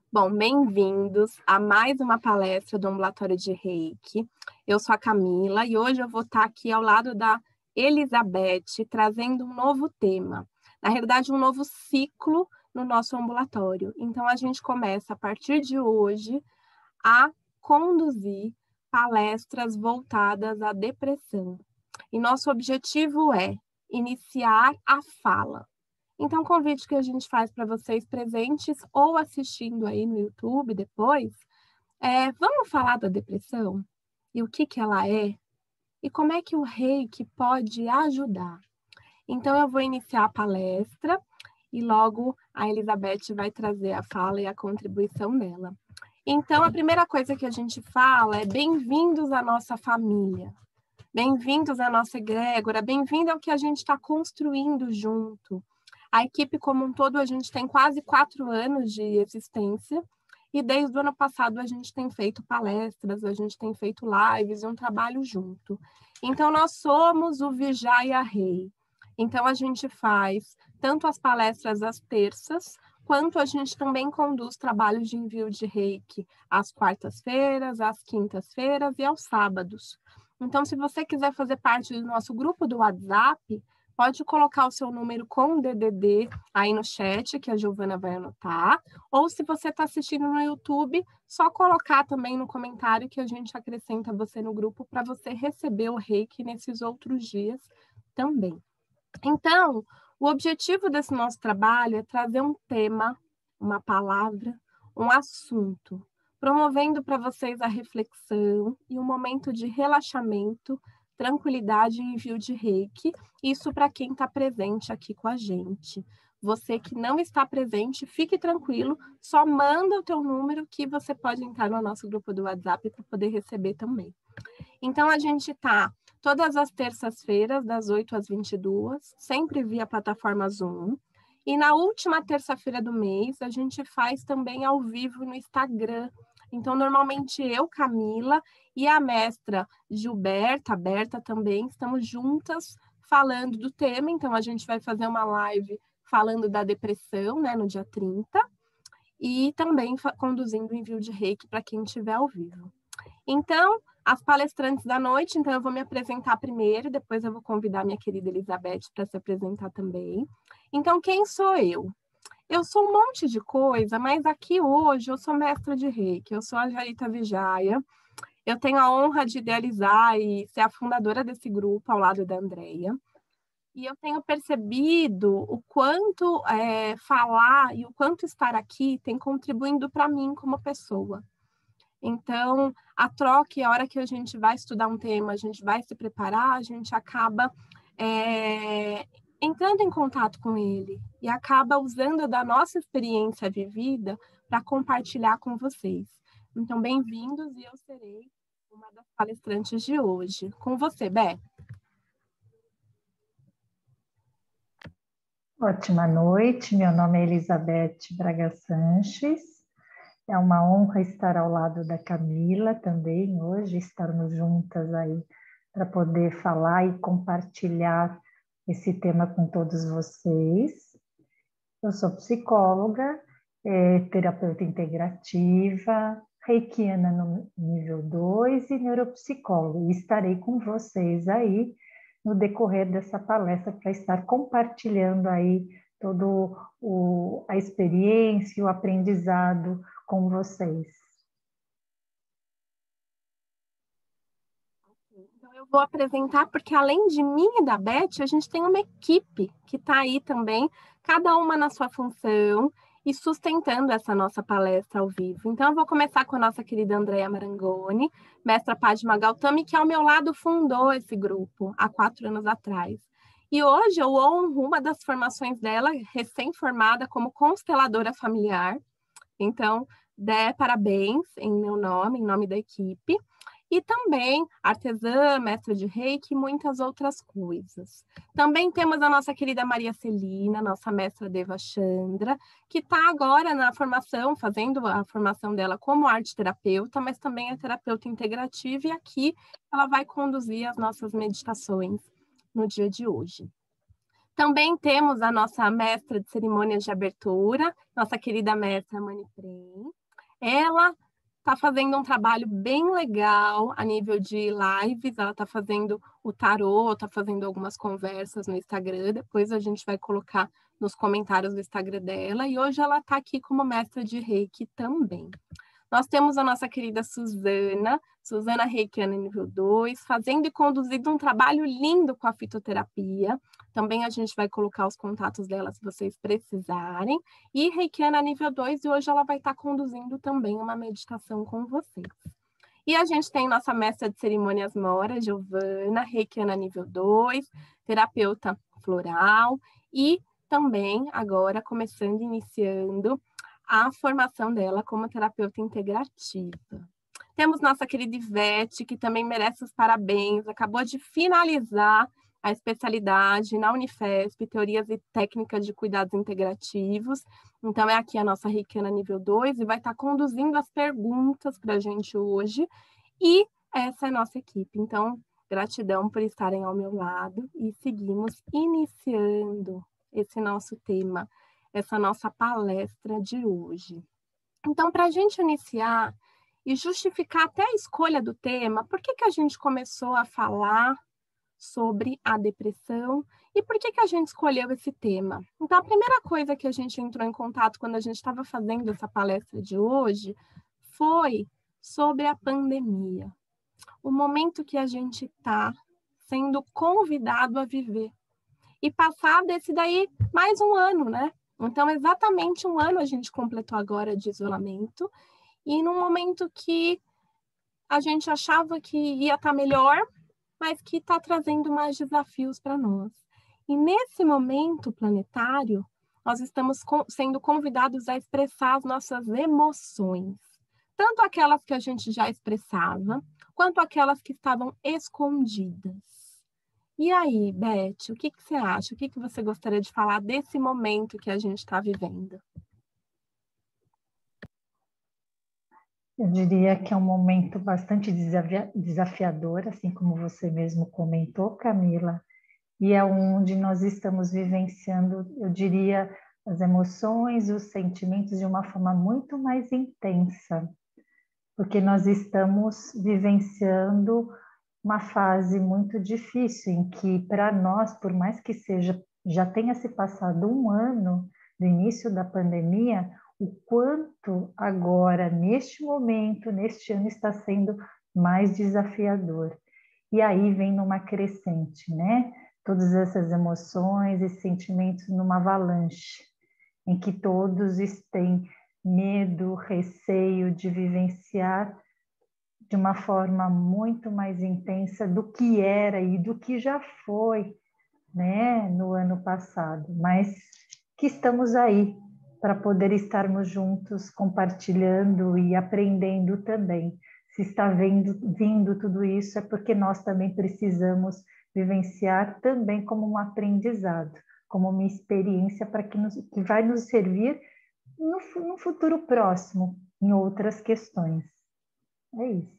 Bom, bem-vindos a mais uma palestra do Ambulatório de Reiki. Eu sou a Camila e hoje eu vou estar aqui ao lado da Elizabeth, trazendo um novo tema. Na realidade, um novo ciclo no nosso ambulatório. Então, a gente começa, a partir de hoje, a conduzir palestras voltadas à depressão. E nosso objetivo é iniciar a fala. Então, o convite que a gente faz para vocês presentes ou assistindo aí no YouTube depois, vamos falar da depressão? E o que ela é? E como é que o Reiki pode ajudar? Então, eu vou iniciar a palestra e logo a Elizabeth vai trazer a fala e a contribuição dela. Então, a primeira coisa que a gente fala é bem-vindos à nossa família. Bem-vindos à nossa egrégora, bem-vindo ao que a gente está construindo junto. A equipe como um todo, a gente tem quase 4 anos de existência e desde o ano passado a gente tem feito palestras, a gente tem feito lives e um trabalho junto. Então, nós somos o Vijaya Rei. Então, a gente faz tanto as palestras às terças, quanto a gente também conduz trabalhos de envio de Reiki às quartas-feiras, às quintas-feiras e aos sábados. Então, se você quiser fazer parte do nosso grupo do WhatsApp, pode colocar o seu número com DDD aí no chat, que a Giovana vai anotar. Ou se você está assistindo no YouTube, só colocar também no comentário que a gente acrescenta você no grupo para você receber o Reiki nesses outros dias também. Então, o objetivo desse nosso trabalho é trazer um tema, uma palavra, um assunto, promovendo para vocês a reflexão e um momento de relaxamento, tranquilidade e envio de Reiki, isso para quem está presente aqui com a gente. Você que não está presente, fique tranquilo, só manda o teu número que você pode entrar no nosso grupo do WhatsApp para poder receber também. Então, a gente está todas as terças-feiras, das 8 às 22, sempre via plataforma Zoom. E na última terça-feira do mês, a gente faz também ao vivo no Instagram. Então, normalmente eu, Camila, e a mestra Gilberta, a Berta também, estamos juntas falando do tema. Então, a gente vai fazer uma live falando da depressão, né, no dia 30, e também conduzindo o envio de Reiki para quem estiver ao vivo. Então, as palestrantes da noite, então eu vou me apresentar primeiro, depois eu vou convidar minha querida Elizabeth para se apresentar também. Então, quem sou eu? Eu sou um monte de coisa, mas aqui hoje eu sou mestra de Reiki, eu sou a Jarita Vijaya, eu tenho a honra de idealizar e ser a fundadora desse grupo ao lado da Andrea. E eu tenho percebido o quanto falar e o quanto estar aqui tem contribuindo para mim como pessoa. Então, a troca, a hora que a gente vai estudar um tema, a gente vai se preparar, a gente acaba entrando em contato com ele e acaba usando da nossa experiência vivida para compartilhar com vocês. Então, bem-vindos e eu serei uma das palestrantes de hoje. Com você, Bé. Ótima noite, meu nome é Elizabeth Braga Sanches. É uma honra estar ao lado da Camila também hoje, estarmos juntas aí para poder falar e compartilhar esse tema com todos vocês. Eu sou psicóloga, terapeuta integrativa, reikiana no nível 2 e neuropsicóloga. E estarei com vocês aí no decorrer dessa palestra para estar compartilhando aí toda a experiência e o aprendizado com vocês. Então, eu vou apresentar, porque além de mim e da Beth, a gente tem uma equipe que está aí também, cada uma na sua função e sustentando essa nossa palestra ao vivo. Então, eu vou começar com a nossa querida Andrea Marangoni, mestra Padma Gautami, que ao meu lado fundou esse grupo há 4 anos atrás. E hoje eu honro uma das formações dela, recém-formada como consteladora familiar. Então, Dé, parabéns em meu nome, em nome da equipe. E também artesã, mestra de Reiki e muitas outras coisas. Também temos a nossa querida Maria Celina, nossa mestra Deva Chandra, que está agora na formação, fazendo a formação dela como arte-terapeuta, mas também é terapeuta integrativa, e aqui ela vai conduzir as nossas meditações no dia de hoje. Também temos a nossa mestra de cerimônias de abertura, nossa querida mestra Mani Prem. Ela está fazendo um trabalho bem legal a nível de lives, ela está fazendo o tarô, está fazendo algumas conversas no Instagram, depois a gente vai colocar nos comentários do Instagram dela, e hoje ela está aqui como mestra de Reiki também. Nós temos a nossa querida Suzana Reikiana nível 2, fazendo e conduzindo um trabalho lindo com a fitoterapia. Também a gente vai colocar os contatos dela se vocês precisarem. E Reikiana nível 2, e hoje ela vai estar conduzindo também uma meditação com vocês. E a gente tem nossa mestra de cerimônias Mora, Giovana, Reikiana nível 2, terapeuta floral, e também agora começando, iniciando a formação dela como terapeuta integrativa. Temos nossa querida Ivete, que também merece os parabéns, acabou de finalizar a especialidade na Unifesp, Teorias e Técnicas de Cuidados Integrativos. Então, é aqui a nossa Reikiana nível 2 e vai estar conduzindo as perguntas para a gente hoje. E essa é a nossa equipe. Então, gratidão por estarem ao meu lado e seguimos iniciando esse nosso tema, essa nossa palestra de hoje. Então, para a gente iniciar e justificar até a escolha do tema, por que a gente começou a falar sobre a depressão e por que a gente escolheu esse tema? Então, a primeira coisa que a gente entrou em contato quando a gente estava fazendo essa palestra de hoje foi sobre a pandemia, o momento que a gente está sendo convidado a viver. E passar desse daí mais um ano, né? Então, exatamente um ano a gente completou agora de isolamento, e num momento que a gente achava que ia estar melhor, mas que está trazendo mais desafios para nós. E nesse momento planetário, nós estamos sendo convidados a expressar as nossas emoções, tanto aquelas que a gente já expressava, quanto aquelas que estavam escondidas. E aí, Beth, o que você acha? O que você gostaria de falar desse momento que a gente está vivendo? Eu diria que é um momento bastante desafiador, assim como você mesmo comentou, Camila, e é onde nós estamos vivenciando, eu diria, as emoções, os sentimentos de uma forma muito mais intensa, porque nós estamos vivenciando uma fase muito difícil em que, para nós, por mais que seja, já tenha se passado um ano do início da pandemia, o quanto agora, neste momento, neste ano, está sendo mais desafiador. E aí vem numa crescente, né? Todas essas emoções e sentimentos numa avalanche, em que todos têm medo, receio de vivenciar de uma forma muito mais intensa do que era e do que já foi, né, no ano passado, mas que estamos aí para poder estarmos juntos, compartilhando e aprendendo também. Se está vindo tudo isso, é porque nós também precisamos vivenciar também como um aprendizado, como uma experiência para que vai nos servir no futuro próximo, em outras questões. É isso.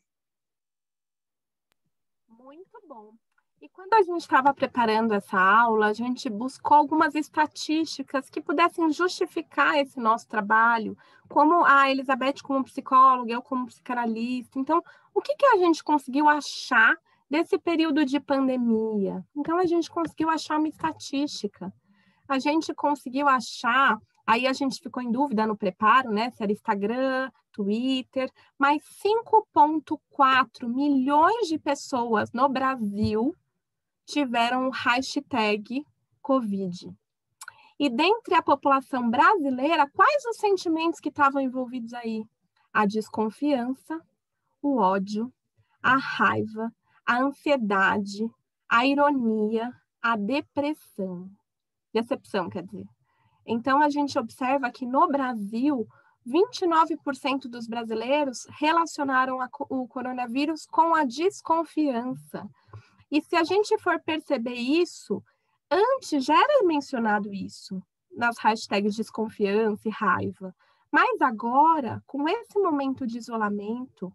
Muito bom. E quando a gente estava preparando essa aula, a gente buscou algumas estatísticas que pudessem justificar esse nosso trabalho, como a Elizabeth como psicóloga, eu como psicanalista. Então, o que a gente conseguiu achar desse período de pandemia? Então, a gente conseguiu achar uma estatística. A gente conseguiu achar, aí a gente ficou em dúvida no preparo, né? Se era Instagram, Twitter, mas 5,4 milhões de pessoas no Brasil tiveram o hashtag Covid. E dentre a população brasileira, quais os sentimentos que estavam envolvidos aí? A desconfiança, o ódio, a raiva, a ansiedade, a ironia, a depressão. Decepção, quer dizer. Então, a gente observa que no Brasil, 29% dos brasileiros relacionaram o coronavírus com a desconfiança. E se a gente for perceber isso, antes já era mencionado isso, nas hashtags desconfiança e raiva. Mas agora, com esse momento de isolamento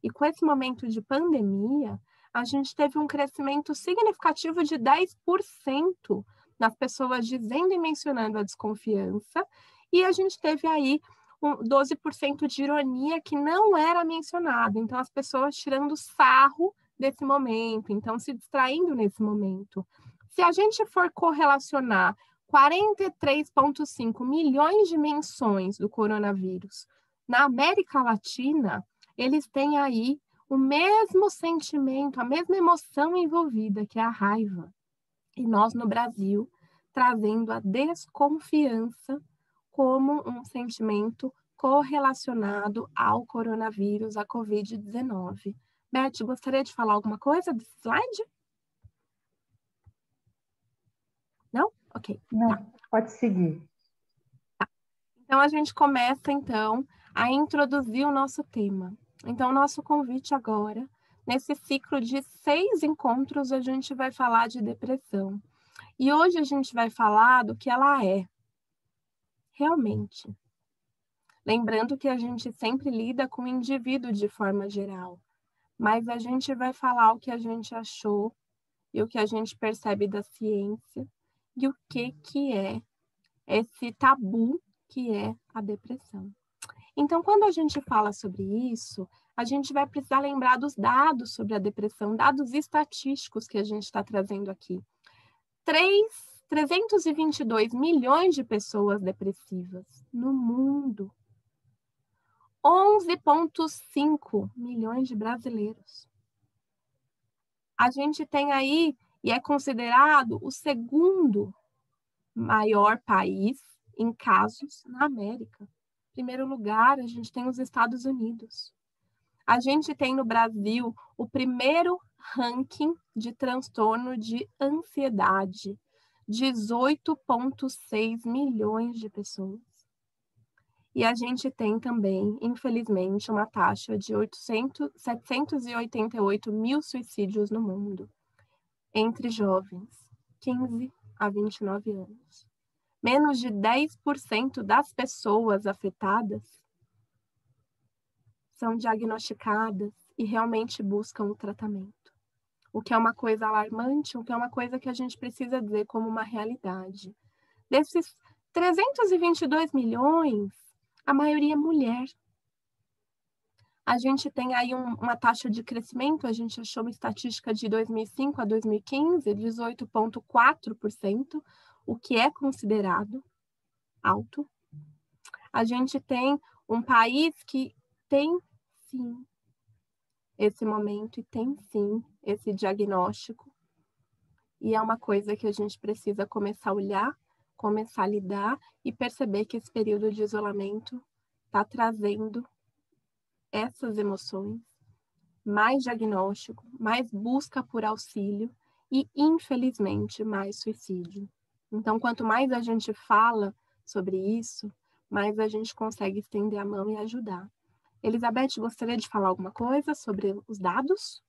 e com esse momento de pandemia, a gente teve um crescimento significativo de 10% nas pessoas dizendo e mencionando a desconfiança, e a gente teve aí 12% de ironia que não era mencionado. Então, as pessoas tirando sarro desse momento, então se distraindo nesse momento. Se a gente for correlacionar 43,5 milhões de menções do coronavírus na América Latina, eles têm aí o mesmo sentimento, a mesma emoção envolvida, que é a raiva. E nós, no Brasil, trazendo a desconfiança como um sentimento correlacionado ao coronavírus, à Covid-19. Beth, gostaria de falar alguma coisa desse slide? Não? Ok. Não, tá. Pode seguir. Tá. Então, a gente começa, então, a introduzir o nosso tema. Então, nosso convite agora, nesse ciclo de 6 encontros, a gente vai falar de depressão. E hoje a gente vai falar do que ela é, realmente. Lembrando que a gente sempre lida com o indivíduo de forma geral, mas a gente vai falar o que a gente achou e o que a gente percebe da ciência e o que é esse tabu que é a depressão. Então, quando a gente fala sobre isso, a gente vai precisar lembrar dos dados sobre a depressão, dados estatísticos que a gente está trazendo aqui. 322 milhões de pessoas depressivas no mundo. 11,5 milhões de brasileiros. A gente tem aí, e é considerado o segundo maior país em casos na América. Em primeiro lugar, a gente tem os Estados Unidos. A gente tem no Brasil o primeiro ranking de transtorno de ansiedade, 18,6 milhões de pessoas. E a gente tem também, infelizmente, uma taxa de 788 mil suicídios no mundo, entre jovens, 15 a 29 anos. Menos de 10% das pessoas afetadas são diagnosticadas e realmente buscam o tratamento. O que é uma coisa alarmante, o que é uma coisa que a gente precisa dizer como uma realidade. Desses 322 milhões, a maioria é mulher. A gente tem aí uma taxa de crescimento, a gente achou uma estatística de 2005 a 2015, 18,4%, o que é considerado alto. A gente tem um país que tem, sim, esse momento e tem, sim, esse diagnóstico. E é uma coisa que a gente precisa começar a olhar, começar a lidar e perceber que esse período de isolamento está trazendo essas emoções, mais diagnóstico, mais busca por auxílio e, infelizmente, mais suicídio. Então, quanto mais a gente fala sobre isso, mais a gente consegue estender a mão e ajudar. Elizabeth, gostaria de falar alguma coisa sobre os dados?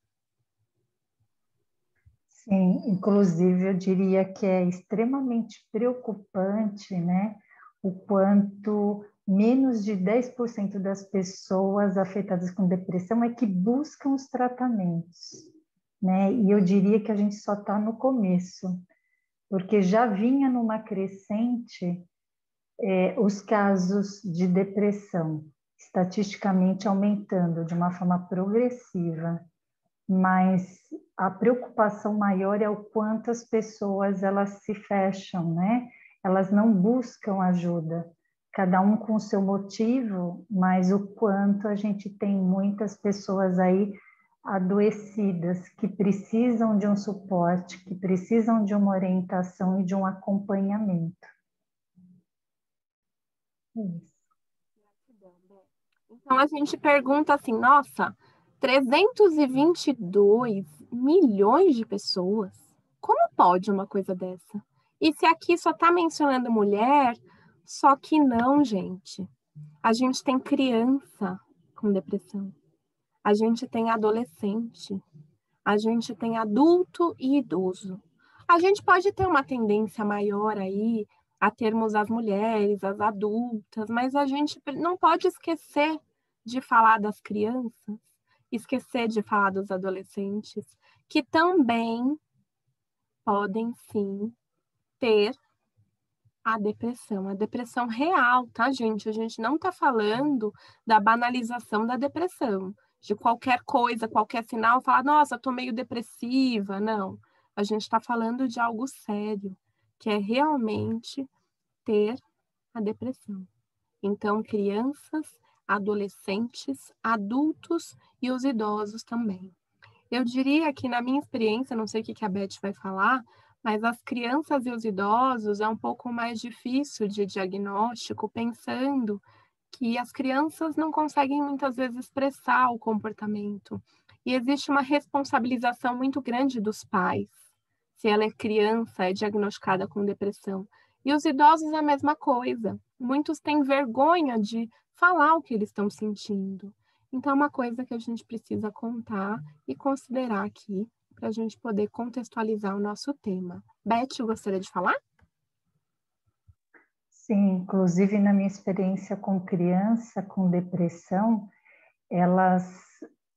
Sim, inclusive eu diria que é extremamente preocupante, né, o quanto menos de 10% das pessoas afetadas com depressão é que buscam os tratamentos, né? E eu diria que a gente só está no começo, porque já vinha numa crescente os casos de depressão, estatisticamente aumentando de uma forma progressiva, mas a preocupação maior é o quanto as pessoas elas se fecham, né? Elas não buscam ajuda, cada um com o seu motivo, mas o quanto a gente tem muitas pessoas aí adoecidas que precisam de um suporte, que precisam de uma orientação e de um acompanhamento. Isso. Então a gente pergunta assim, nossa, 322 milhões de pessoas? Como pode uma coisa dessa? E se aqui só está mencionando mulher, só que não, gente. A gente tem criança com depressão. A gente tem adolescente. A gente tem adulto e idoso. A gente pode ter uma tendência maior aí a termos as mulheres, as adultas, mas a gente não pode esquecer de falar das crianças, esquecer de falar dos adolescentes, que também podem sim ter a depressão real, tá, gente? A gente não está falando da banalização da depressão, de qualquer coisa, qualquer sinal, falar, nossa, tô meio depressiva. Não, a gente está falando de algo sério, que é realmente ter a depressão. Então, crianças, adolescentes, adultos e os idosos também. Eu diria que, na minha experiência, não sei o que a Beth vai falar, mas as crianças e os idosos é um pouco mais difícil de diagnóstico, pensando que as crianças não conseguem muitas vezes expressar o comportamento. E existe uma responsabilização muito grande dos pais, se ela é criança, é diagnosticada com depressão. E os idosos a mesma coisa. Muitos têm vergonha de falar o que eles estão sentindo. Então, é uma coisa que a gente precisa contar e considerar aqui para a gente poder contextualizar o nosso tema. Beth, gostaria de falar? Sim, inclusive na minha experiência com criança com depressão, elas,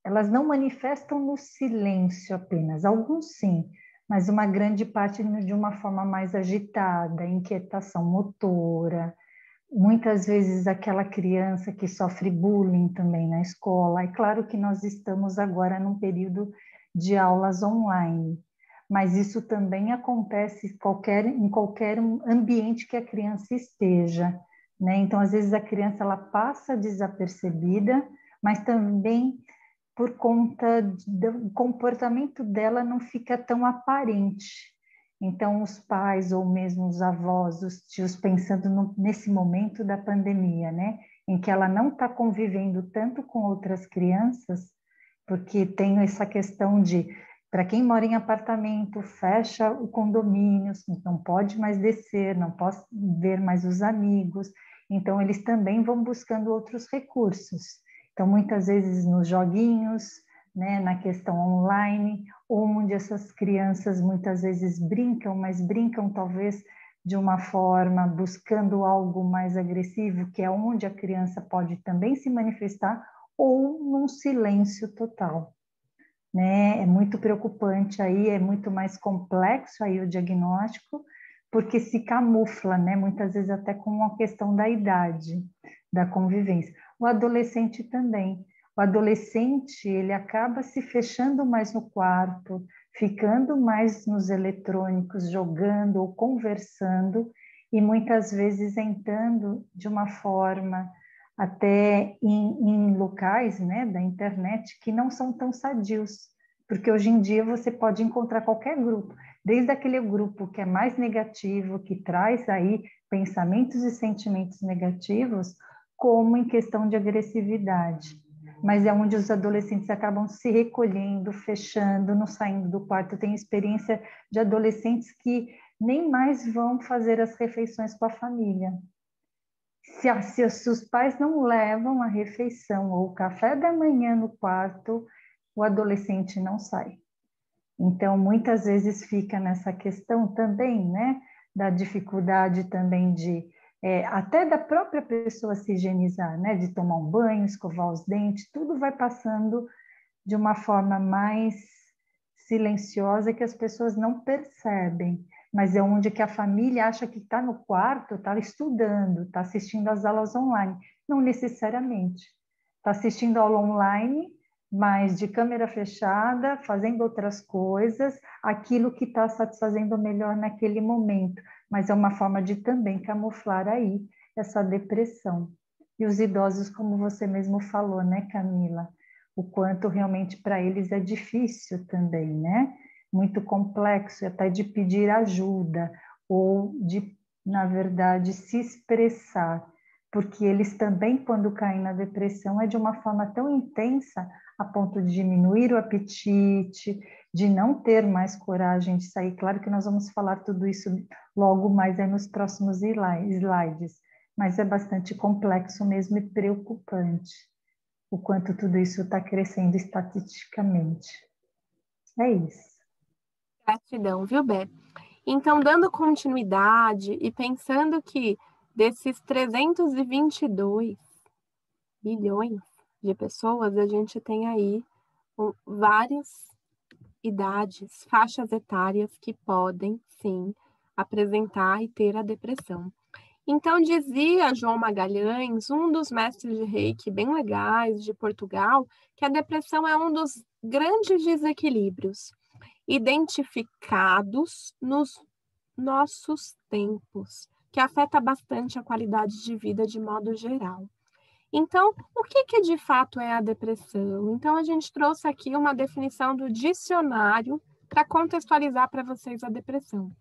elas não manifestam no silêncio apenas, alguns sim, mas uma grande parte de uma forma mais agitada, inquietação motora, muitas vezes aquela criança que sofre bullying também na escola. É claro que nós estamos agora num período de aulas online, mas isso também acontece em qualquer ambiente que a criança esteja, né? Então, às vezes a criança ela passa desapercebida, mas também por conta do comportamento dela não fica tão aparente. Então, os pais ou mesmo os avós, os tios, pensando nesse momento da pandemia, né, em que ela não está convivendo tanto com outras crianças, porque tem essa questão de, para quem mora em apartamento, fecha o condomínio, não pode mais descer, não pode ver mais os amigos, então eles também vão buscando outros recursos. Então, muitas vezes nos joguinhos, né, na questão online, onde essas crianças muitas vezes brincam, mas brincam talvez de uma forma buscando algo mais agressivo, que é onde a criança pode também se manifestar, ou num silêncio total, né? É muito preocupante aí, é muito mais complexo aí o diagnóstico, porque se camufla, né? Muitas vezes até com a questão da idade, da convivência. O adolescente também. O adolescente, ele acaba se fechando mais no quarto, ficando mais nos eletrônicos, jogando ou conversando, e muitas vezes entrando de uma forma até em locais, né, da internet que não são tão sadios, porque hoje em dia você pode encontrar qualquer grupo, desde aquele grupo que é mais negativo, que traz aí pensamentos e sentimentos negativos, como em questão de agressividade. Mas é onde os adolescentes acabam se recolhendo, fechando, não saindo do quarto. Eu tenho experiência de adolescentes que nem mais vão fazer as refeições com a família. Se os pais não levam a refeição ou o café da manhã no quarto, o adolescente não sai. Então, muitas vezes fica nessa questão também, né, da dificuldade também de, até da própria pessoa se higienizar, né, de tomar um banho, escovar os dentes, tudo vai passando de uma forma mais silenciosa que as pessoas não percebem, mas é onde que a família acha que está no quarto, está estudando, está assistindo às aulas online. Não necessariamente. Está assistindo a aula online, mas de câmera fechada, fazendo outras coisas, aquilo que está satisfazendo melhor naquele momento, mas é uma forma de também camuflar aí essa depressão. E os idosos, como você mesmo falou, né, Camila? O quanto realmente para eles é difícil também, né? Muito complexo, até de pedir ajuda ou de, na verdade, se expressar, porque eles também, quando caem na depressão, é de uma forma tão intensa a ponto de diminuir o apetite, de não ter mais coragem de sair. Claro que nós vamos falar tudo isso logo mais aí nos próximos slides, mas é bastante complexo mesmo e preocupante o quanto tudo isso está crescendo estatisticamente. É isso. Gratidão, viu, Bé? Então, dando continuidade e pensando que desses 322 bilhões de pessoas, a gente tem aí várias idades, faixas etárias que podem, sim, apresentar e ter a depressão. Então, dizia João Magalhães, um dos mestres de Reiki bem legais de Portugal, que a depressão é um dos grandes desequilíbrios identificados nos nossos tempos, que afeta bastante a qualidade de vida de modo geral. Então, o que de fato é a depressão? Então, a gente trouxe aqui uma definição do dicionário para contextualizar para vocês a depressão.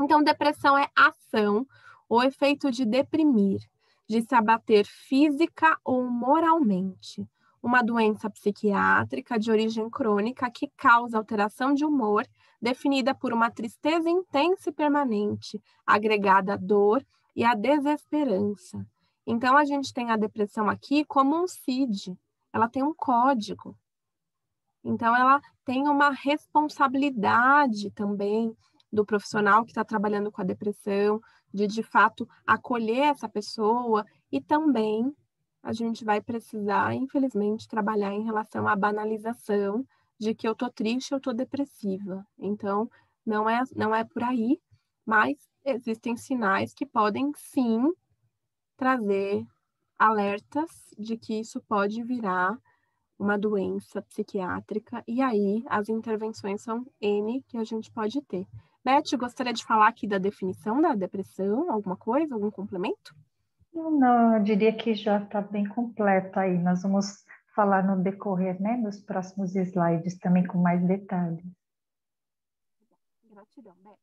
Então, depressão é ação ou efeito de deprimir, de se abater física ou moralmente. Uma doença psiquiátrica de origem crônica que causa alteração de humor, definida por uma tristeza intensa e permanente, agregada à dor e à desesperança. Então, a gente tem a depressão aqui como um CID, ela tem um código. Então, ela tem uma responsabilidade também do profissional que está trabalhando com a depressão, de fato, acolher essa pessoa e também a gente vai precisar, infelizmente, trabalhar em relação à banalização de que eu tô triste, eu tô depressiva. Então, não é por aí, mas existem sinais que podem, sim, trazer alertas de que isso pode virar uma doença psiquiátrica, e aí as intervenções são N que a gente pode ter. Beth, gostaria de falar aqui da definição da depressão, alguma coisa, algum complemento? Não, eu diria que já está bem completo aí. Nós vamos falar no decorrer, né, nos próximos slides também com mais detalhes. Gratidão, Beth.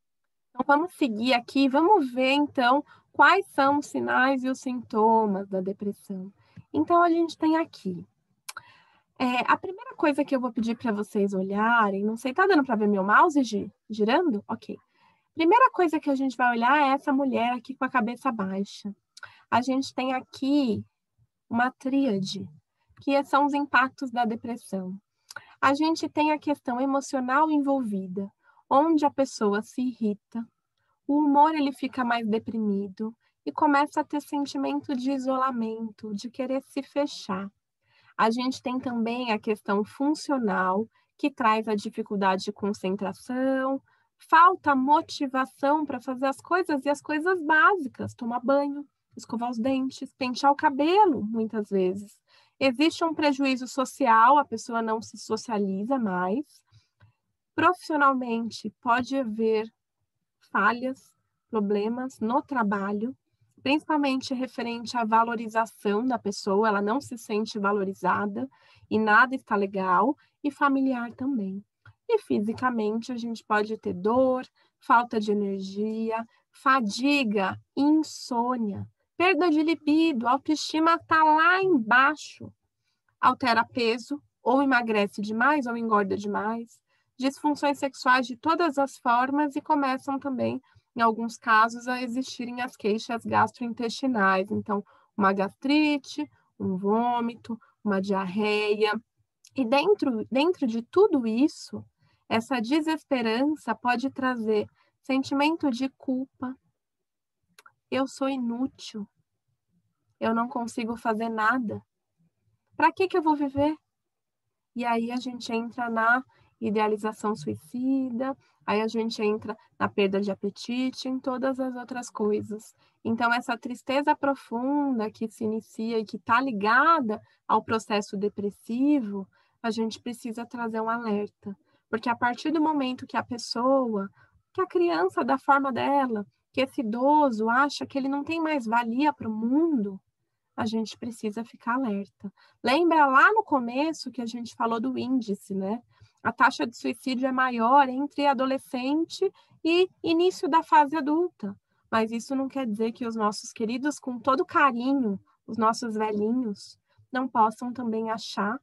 Então vamos seguir aqui, vamos ver então quais são os sinais e os sintomas da depressão. Então a gente tem aqui a primeira coisa que eu vou pedir para vocês olharem, não sei, tá dando para ver meu mouse girando? Ok. Primeira coisa que a gente vai olhar é essa mulher aqui com a cabeça baixa. A gente tem aqui uma tríade, que são os impactos da depressão. A gente tem a questão emocional envolvida, onde a pessoa se irrita, o humor ele fica mais deprimido e começa a ter sentimento de isolamento, de querer se fechar. A gente tem também a questão funcional, que traz a dificuldade de concentração, falta motivação para fazer as coisas e as coisas básicas, tomar banho, escovar os dentes, pentear o cabelo, muitas vezes. Existe um prejuízo social, a pessoa não se socializa mais. Profissionalmente, pode haver falhas, problemas no trabalho, principalmente referente à valorização da pessoa, ela não se sente valorizada e nada está legal, e familiar também. E fisicamente, a gente pode ter dor, falta de energia, fadiga, insônia, perda de libido, autoestima está lá embaixo, altera peso, ou emagrece demais ou engorda demais, disfunções sexuais de todas as formas e começam também, em alguns casos, a existirem as queixas gastrointestinais. Então, uma gastrite, um vômito, uma diarreia. E dentro de tudo isso, essa desesperança pode trazer sentimento de culpa. Eu sou inútil. Eu não consigo fazer nada. Para que eu vou viver? E aí a gente entra na idealização suicida, aí a gente entra na perda de apetite, em todas as outras coisas. Então, essa tristeza profunda que se inicia e que está ligada ao processo depressivo, a gente precisa trazer um alerta. Porque a partir do momento que a pessoa, que a criança da forma dela, que esse idoso acha que ele não tem mais valia para o mundo, a gente precisa ficar alerta. Lembra lá no começo que a gente falou do índice, né? A taxa de suicídio é maior entre adolescente e início da fase adulta. Mas isso não quer dizer que os nossos queridos, com todo carinho, os nossos velhinhos, não possam também achar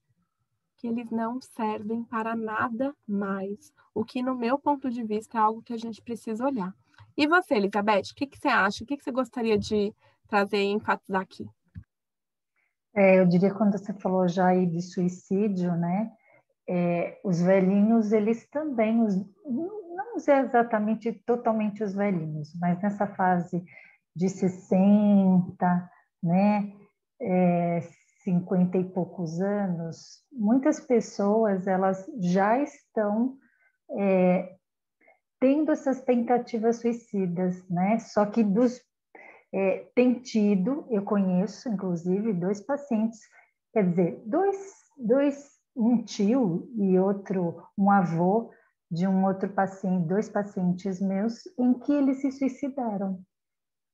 que eles não servem para nada mais. O que, no meu ponto de vista, é algo que a gente precisa olhar. E você, Elizabeth, o que você acha? O que você gostaria de trazer e enfatizar aqui? Eu diria quando você falou já aí de suicídio, né? Os velhinhos, eles também, não exatamente totalmente os velhinhos, mas nessa fase de 60, né? 50 e poucos anos, muitas pessoas elas já estão tendo essas tentativas suicidas, né? Só que Tem tido, eu conheço, inclusive, 2 pacientes, quer dizer, um tio e outro, um avô de um outro paciente, 2 pacientes meus, em que eles se suicidaram,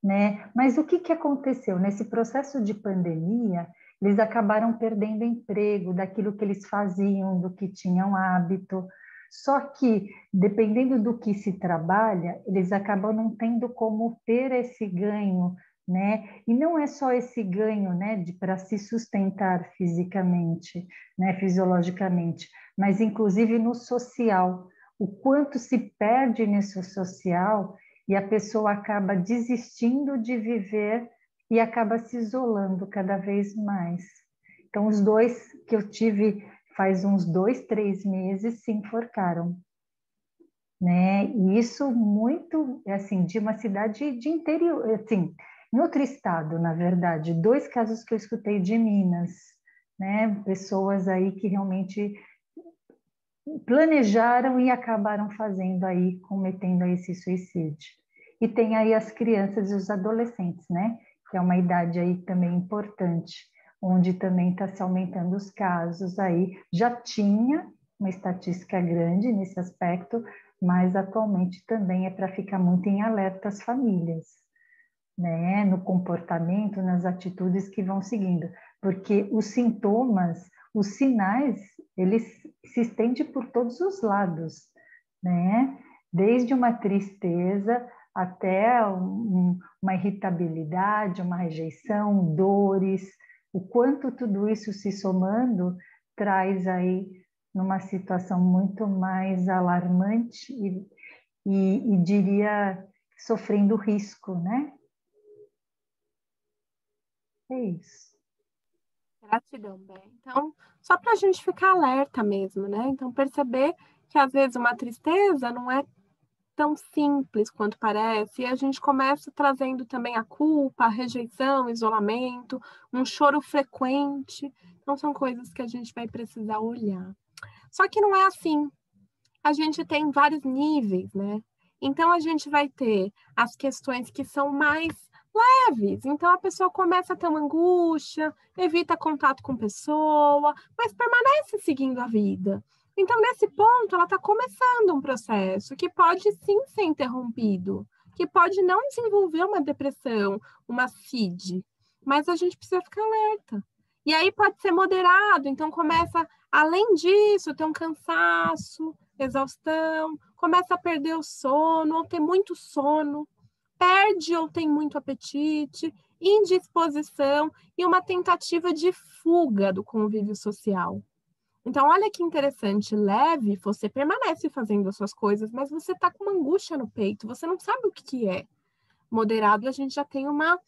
né? Mas o que aconteceu? Nesse processo de pandemia, eles acabaram perdendo emprego daquilo que eles faziam, do que tinham hábito. Só que, dependendo do que se trabalha, eles acabam não tendo como ter esse ganho, né? E não é só esse ganho, né, para se sustentar fisicamente, né, fisiologicamente, mas inclusive no social. O quanto se perde nesse social e a pessoa acaba desistindo de viver e acaba se isolando cada vez mais. Então, os 2 que eu tive faz uns 2, 3 meses se enforcaram, né? E isso muito, assim, de uma cidade de interior, assim, em outro estado, na verdade. 2 casos que eu escutei de Minas, né? Pessoas aí que realmente planejaram e acabaram fazendo aí, cometendo esse suicídio. E tem aí as crianças e os adolescentes, né? Que é uma idade aí também importante, onde também está se aumentando os casos aí. Já tinha uma estatística grande nesse aspecto, mas atualmente também é para ficar muito em alerta as famílias, né? No comportamento, nas atitudes que vão seguindo, porque os sintomas, os sinais, eles se estendem por todos os lados, né? Desde uma tristeza até uma irritabilidade, uma rejeição, dores, o quanto tudo isso se somando traz aí numa situação muito mais alarmante e diria sofrendo risco, né? É isso. Gratidão, Bé. Então, só para a gente ficar alerta mesmo, né? Então, perceber que às vezes uma tristeza não é tão simples quanto parece, e a gente começa trazendo também a culpa, a rejeição, o isolamento, um choro frequente. Então, são coisas que a gente vai precisar olhar. Só que não é assim. A gente tem vários níveis, né? Então, a gente vai ter as questões que são mais leves. Então, a pessoa começa a ter uma angústia, evita contato com pessoa, mas permanece seguindo a vida. Então, nesse ponto, ela está começando um processo que pode sim ser interrompido, que pode não desenvolver uma depressão, uma CID, mas a gente precisa ficar alerta. E aí pode ser moderado, então começa, além disso, ter um cansaço, exaustão, começa a perder o sono, ou ter muito sono, perde ou tem muito apetite, indisposição e uma tentativa de fuga do convívio social. Então, olha que interessante, leve, você permanece fazendo as suas coisas, mas você está com uma angústia no peito, você não sabe o que é. Moderado, a gente já tem uma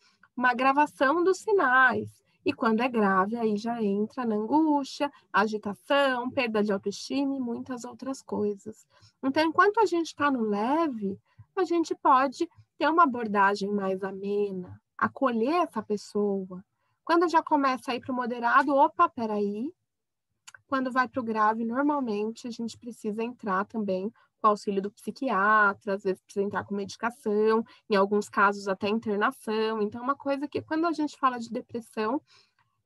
gravação dos sinais. E quando é grave, aí já entra na angústia, agitação, perda de autoestima e muitas outras coisas. Então, enquanto a gente está no leve, a gente pode ter uma abordagem mais amena, acolher essa pessoa. Quando já começa a ir para o moderado, opa, peraí. Quando vai para o grave, normalmente a gente precisa entrar também com o auxílio do psiquiatra, às vezes precisa entrar com medicação, em alguns casos até internação. Então, uma coisa que quando a gente fala de depressão,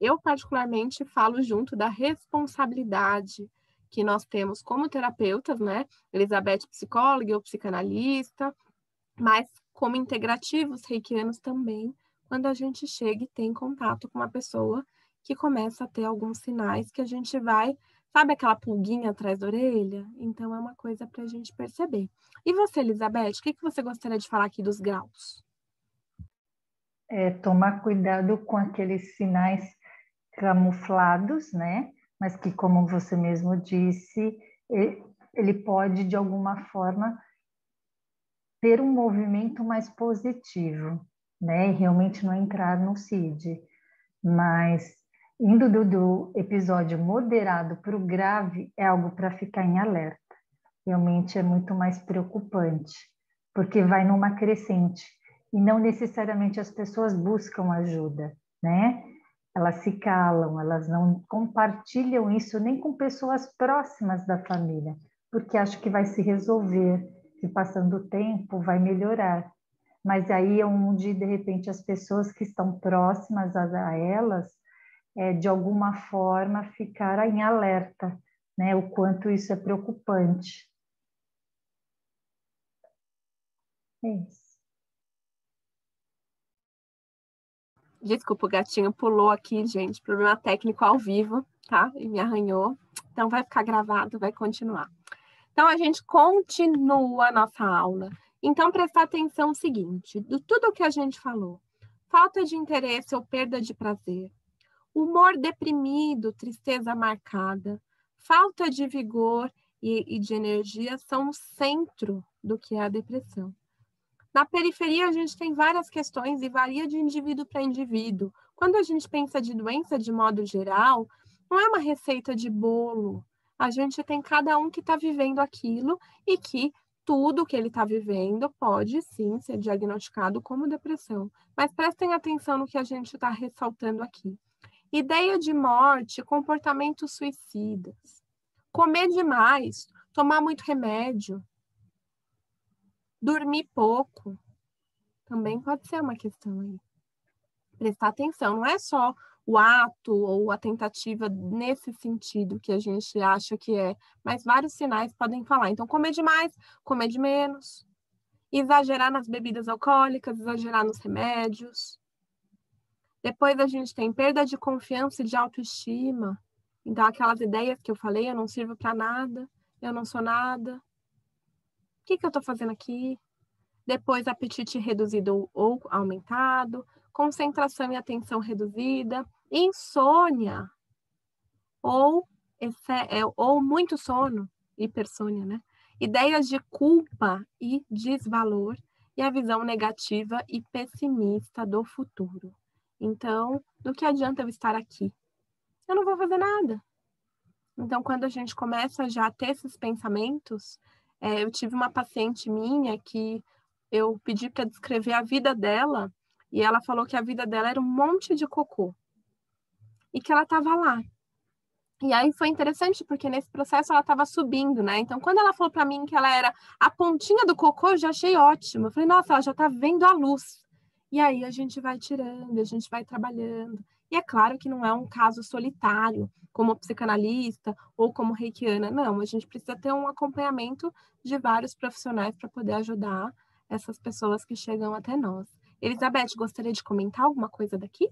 eu particularmente falo junto da responsabilidade que nós temos como terapeutas, né? Elizabeth, psicóloga, eu psicanalista, mas como integrativos reikianos também, quando a gente chega e tem contato com uma pessoa que começa a ter alguns sinais que a gente vai, sabe aquela pulguinha atrás da orelha? Então é uma coisa para a gente perceber. E você, Elizabeth, o que você gostaria de falar aqui dos graus? Tomar cuidado com aqueles sinais camuflados, né? Mas que, como você mesmo disse, ele pode, de alguma forma, ter um movimento mais positivo, né? E realmente não entrar no CID. Mas indo do episódio moderado para o grave é algo para ficar em alerta. Realmente é muito mais preocupante, porque vai numa crescente e não necessariamente as pessoas buscam ajuda, né? Elas se calam, elas não compartilham isso nem com pessoas próximas da família, porque acham que vai se resolver, que passando o tempo vai melhorar. mas aí é onde, de repente, as pessoas que estão próximas a elas, de alguma forma, ficaram em alerta, né? O quanto isso é preocupante. É isso. Desculpa, o gatinho pulou aqui, gente. Problema técnico ao vivo, tá? E me arranhou. Então vai ficar gravado, vai continuar. Então a gente continua a nossa aula. Então prestar atenção no seguinte, de tudo o que a gente falou. Falta de interesse ou perda de prazer, humor deprimido, tristeza marcada, falta de vigor e de energia são o centro do que é a depressão. Na periferia, a gente tem várias questões e varia de indivíduo para indivíduo. Quando a gente pensa de doença de modo geral, não é uma receita de bolo. A gente tem cada um que está vivendo aquilo e que tudo que ele está vivendo pode sim ser diagnosticado como depressão. Mas prestem atenção no que a gente está ressaltando aqui. Ideia de morte, comportamentos suicidas, comer demais, tomar muito remédio, dormir pouco, também pode ser uma questão aí. Prestar atenção, não é só o ato ou a tentativa nesse sentido que a gente acha que é, mas vários sinais podem falar. Então, comer demais, comer de menos, exagerar nas bebidas alcoólicas, exagerar nos remédios. Depois a gente tem perda de confiança e de autoestima. Então, aquelas ideias que eu falei, eu não sirvo para nada, eu não sou nada. O que eu estou fazendo aqui? Depois, apetite reduzido ou aumentado, concentração e atenção reduzida, insônia, ou muito sono, hipersônia, né? Ideias de culpa e desvalor, e a visão negativa e pessimista do futuro. Então, do que adianta eu estar aqui? Eu não vou fazer nada. Então, quando a gente começa já a ter esses pensamentos, eu tive uma paciente minha que eu pedi para descrever a vida dela e ela falou que a vida dela era um monte de cocô e que ela estava lá. E aí foi interessante porque nesse processo ela estava subindo, né? Então, quando ela falou para mim que ela era a pontinha do cocô, eu já achei ótimo. Eu falei, nossa, ela já está vendo a luz. E aí a gente vai tirando, a gente vai trabalhando. E é claro que não é um caso solitário, como psicanalista ou como reikiana. Não, a gente precisa ter um acompanhamento de vários profissionais para poder ajudar essas pessoas que chegam até nós. Elizabeth, gostaria de comentar alguma coisa daqui?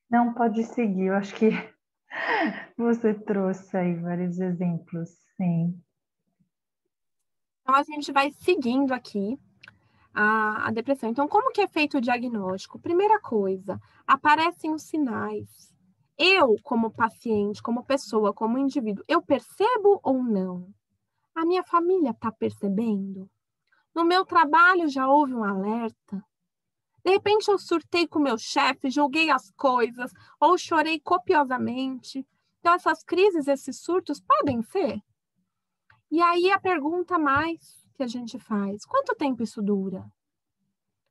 Não, pode seguir. Eu acho que você trouxe aí vários exemplos, sim. Então, a gente vai seguindo aqui a depressão. Então, como que é feito o diagnóstico? Primeira coisa, aparecem os sinais. Eu, como paciente, como pessoa, como indivíduo, eu percebo ou não? A minha família está percebendo? No meu trabalho já houve um alerta? De repente eu surtei com meu chefe, joguei as coisas, ou chorei copiosamente. Então, essas crises, esses surtos podem ser? E aí a pergunta mais que a gente faz, quanto tempo isso dura?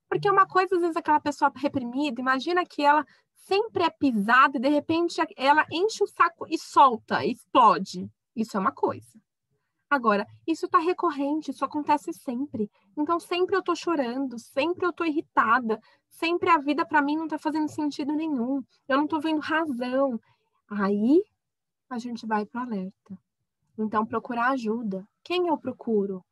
Porque uma coisa, às vezes, aquela pessoa reprimida, imagina que ela sempre é pisada e, de repente, ela enche o saco e solta, explode. Isso é uma coisa. Agora, isso está recorrente, isso acontece sempre. Então, sempre eu estou chorando, sempre eu estou irritada, sempre a vida para mim não está fazendo sentido nenhum. Eu não estou vendo razão. Aí, a gente vai para o alerta. Então, procurar ajuda. Quem eu procuro?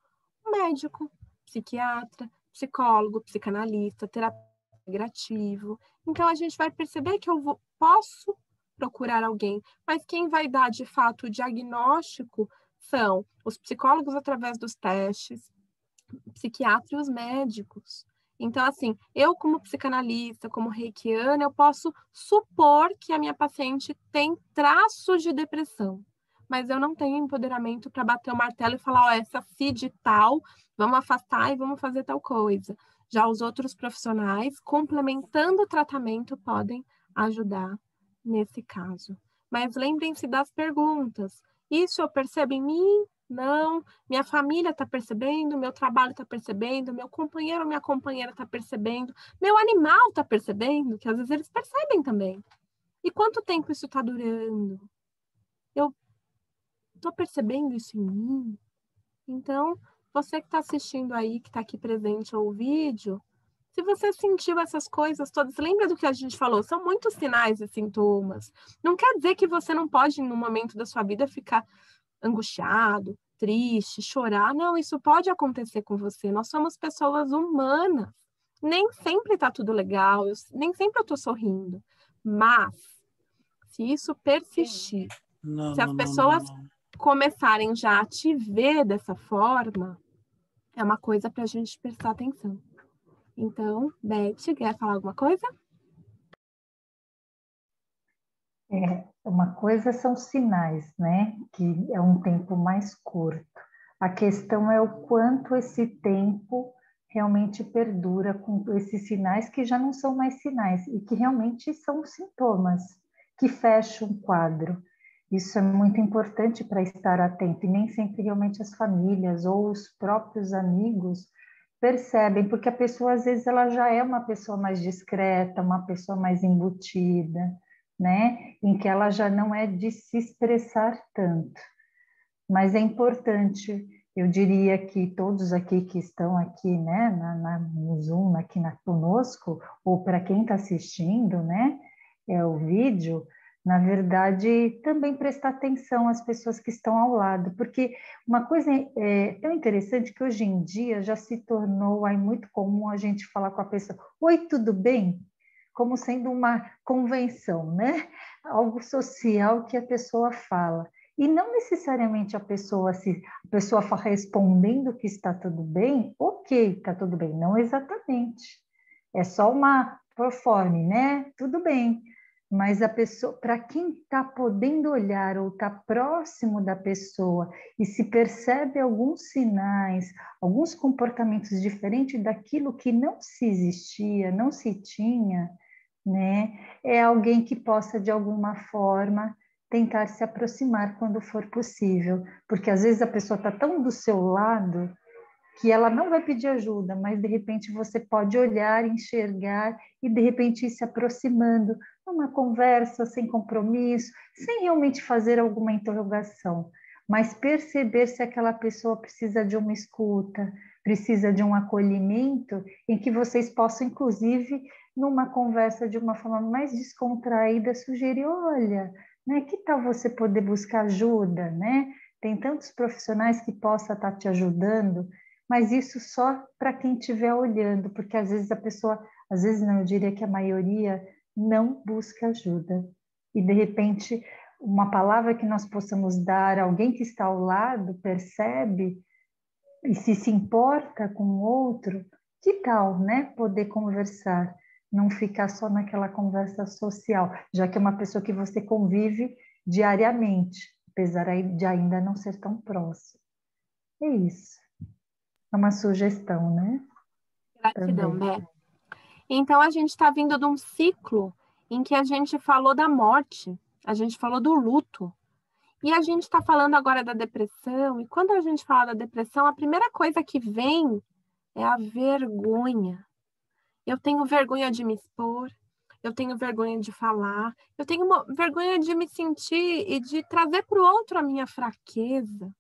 Um médico, psiquiatra, psicólogo, psicanalista, terapeuta integrativo. Então, a gente vai perceber que posso procurar alguém, mas quem vai dar, de fato, o diagnóstico são os psicólogos através dos testes, o psiquiatra e os médicos. Então, assim, eu como psicanalista, como reikiana, eu posso supor que a minha paciente tem traços de depressão, mas eu não tenho empoderamento para bater o martelo e falar, ó, essa CID tal, vamos afastar e vamos fazer tal coisa. Já os outros profissionais, complementando o tratamento, podem ajudar nesse caso. Mas lembrem-se das perguntas. Isso eu percebo em mim? Não. Minha família está percebendo, meu trabalho está percebendo, meu companheiro ou minha companheira está percebendo, meu animal está percebendo, que às vezes eles percebem também. E quanto tempo isso está durando? Eu estou percebendo isso em mim? Então, Você que está assistindo aí, que está aqui presente ao vídeo, se você sentiu essas coisas todas, lembra do que a gente falou? São muitos sinais e sintomas. Não quer dizer que você não pode, no momento da sua vida, ficar angustiado, triste, chorar. Não, isso pode acontecer com você. Nós somos pessoas humanas. Nem sempre está tudo legal, nem sempre eu estou sorrindo. Mas, se isso persistir, se as pessoas começarem já a te ver dessa forma, é uma coisa para a gente prestar atenção. Então, Beth, quer falar alguma coisa? Uma coisa são sinais, né? Que é um tempo mais curto. A questão é o quanto esse tempo realmente perdura com esses sinais que já não são mais sinais e que realmente são sintomas que fecham um quadro. Isso é muito importante para estar atento e nem sempre realmente as famílias ou os próprios amigos percebem, porque a pessoa às vezes ela já é uma pessoa mais discreta, uma pessoa mais embutida, né? Em que ela já não é de se expressar tanto. Mas é importante, eu diria que todos aqui que estão aqui, né, no Zoom, conosco, ou para quem está assistindo, né, o vídeo, na verdade, também prestar atenção às pessoas que estão ao lado, porque uma coisa tão interessante que hoje em dia já se tornou aí muito comum a gente falar com a pessoa, oi, tudo bem? Como sendo uma convenção, né? Algo social que a pessoa fala. E não necessariamente a pessoa respondendo que está tudo bem, ok, está tudo bem, não exatamente. É só uma performance, né? Tudo bem. Mas a pessoa, para quem está podendo olhar ou está próximo da pessoa e se percebe alguns sinais, alguns comportamentos diferentes daquilo que não se existia, não se tinha, né? É alguém que possa, de alguma forma, tentar se aproximar quando for possível, porque às vezes a pessoa está tão do seu lado que ela não vai pedir ajuda, mas de repente você pode olhar, enxergar e de repente ir se aproximando numa conversa sem compromisso, sem realmente fazer alguma interrogação, mas perceber se aquela pessoa precisa de uma escuta, precisa de um acolhimento, em que vocês possam, inclusive, numa conversa de uma forma mais descontraída, sugerir, olha, né, que tal você poder buscar ajuda, né? Tem tantos profissionais que possam estar te ajudando, mas isso só para quem estiver olhando, porque às vezes a pessoa, às vezes não, eu diria que a maioria não busca ajuda. E de repente, uma palavra que nós possamos dar, alguém que está ao lado percebe e se importa com o outro, que tal, né? Poder conversar, não ficar só naquela conversa social, já que é uma pessoa que você convive diariamente, apesar de ainda não ser tão próximo. É isso. É uma sugestão, né? Gratidão, Também. Beth. Então, a gente está vindo de um ciclo em que a gente falou da morte, a gente falou do luto, e a gente está falando agora da depressão, e quando a gente fala da depressão, a primeira coisa que vem é a vergonha. Eu tenho vergonha de me expor, eu tenho vergonha de falar, eu tenho vergonha de me sentir e de trazer para o outro a minha fraqueza.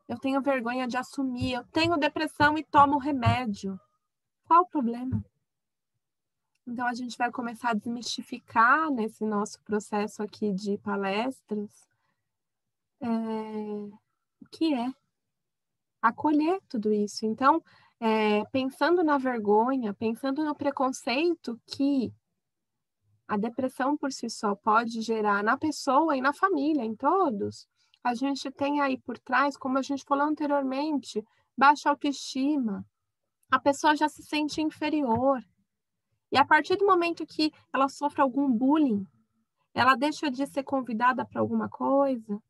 Eu tenho vergonha de assumir, eu tenho depressão e tomo remédio. Qual o problema? Então, a gente vai começar a desmistificar nesse nosso processo aqui de palestras o que é acolher tudo isso. Então, pensando na vergonha, pensando no preconceito que a depressão por si só pode gerar na pessoa e na família, em todos, a gente tem aí por trás, como a gente falou anteriormente, baixa autoestima. A pessoa já se sente inferior. E a partir do momento que ela sofre algum bullying, ela deixa de ser convidada para alguma coisa,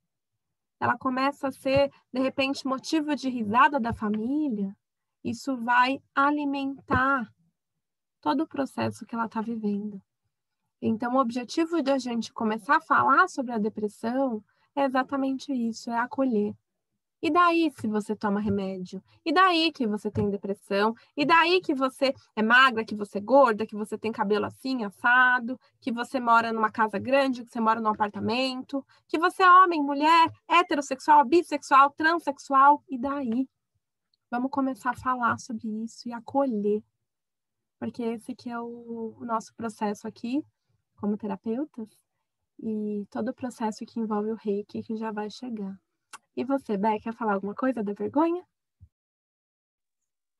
ela começa a ser, de repente, motivo de risada da família, isso vai alimentar todo o processo que ela está vivendo. Então, o objetivo da gente começar a falar sobre a depressão é exatamente isso, é acolher. E daí se você toma remédio? E daí que você tem depressão? E daí que você é magra, que você é gorda, que você tem cabelo assim, assado, que você mora numa casa grande, que você mora num apartamento, que você é homem, mulher, heterossexual, bissexual, transexual? E daí? Vamos começar a falar sobre isso e acolher. Porque esse que é o nosso processo aqui, como terapeutas, e todo o processo que envolve o reiki que já vai chegar. E você, Bé, quer falar alguma coisa da vergonha?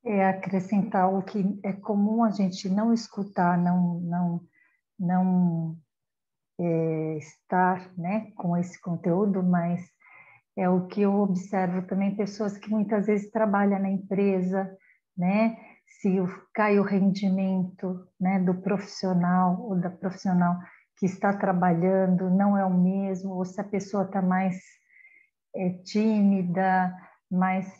É acrescentar o que é comum a gente não escutar, não estar, né, com esse conteúdo, mas é o que eu observo também, pessoas que muitas vezes trabalham na empresa, né, se cai o rendimento, né, do profissional ou da profissional que está trabalhando, não é o mesmo, ou se a pessoa está mais tímida, mais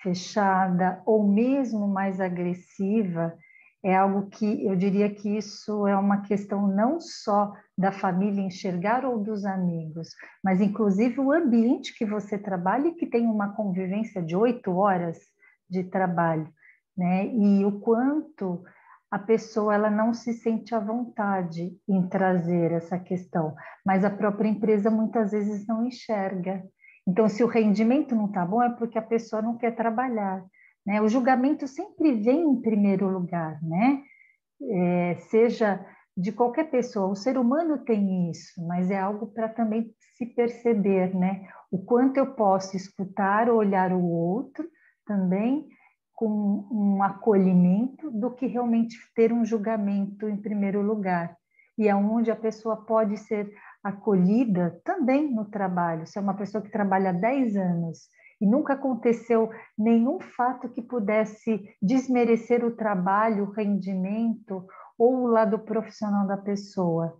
fechada ou mesmo mais agressiva, é algo que eu diria que isso é uma questão não só da família enxergar ou dos amigos, mas inclusive o ambiente que você trabalha e que tem uma convivência de 8 horas de trabalho, né? E o quanto a pessoa ela não se sente à vontade em trazer essa questão, mas a própria empresa muitas vezes não enxerga. Então, se o rendimento não está bom, é porque a pessoa não quer trabalhar, né? O julgamento sempre vem em primeiro lugar, né? Seja de qualquer pessoa, o ser humano tem isso, mas é algo para também se perceber, né? O quanto eu posso escutar, olhar o outro também com um acolhimento do que realmente ter um julgamento em primeiro lugar. E é onde a pessoa pode ser acolhida também no trabalho. Se é uma pessoa que trabalha há 10 anos e nunca aconteceu nenhum fato que pudesse desmerecer o trabalho, o rendimento ou o lado profissional da pessoa.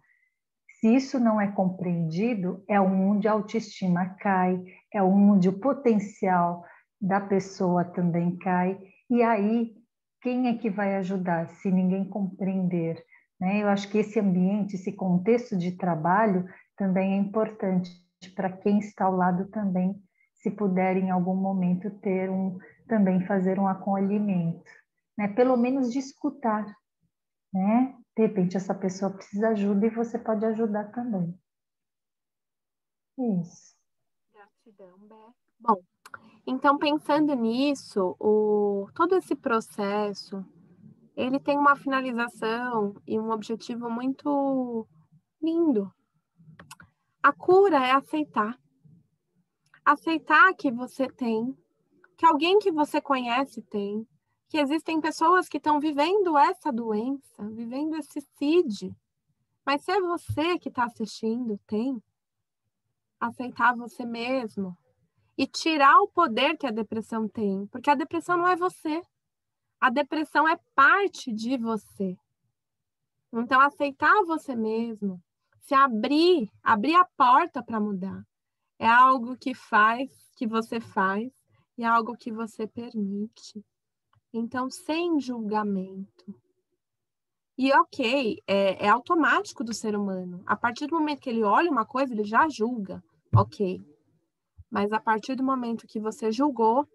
Se isso não é compreendido, é onde a autoestima cai, é onde o potencial da pessoa também cai. E aí, quem é que vai ajudar se ninguém compreender? Né? Eu acho que esse ambiente, esse contexto de trabalho também é importante para quem está ao lado também, se puder em algum momento também fazer um acolhimento, né? Pelo menos de escutar, né? De repente essa pessoa precisa de ajuda e você pode ajudar também. Isso. Gratidão, Bé. Bom, então pensando nisso, todo esse processo, ele tem uma finalização e um objetivo muito lindo. A cura é aceitar. Aceitar que você tem, que alguém que você conhece tem, que existem pessoas que estão vivendo essa doença, vivendo esse CID. Mas se é você que está assistindo, tem. Aceitar você mesmo e tirar o poder que a depressão tem, porque a depressão não é você. A depressão é parte de você. Então, aceitar você mesmo, se abrir a porta para mudar, é algo que você faz, e é algo que você permite. Então, sem julgamento. E ok, é automático do ser humano. A partir do momento que ele olha uma coisa, ele já julga. Ok. Mas a partir do momento que você julgou,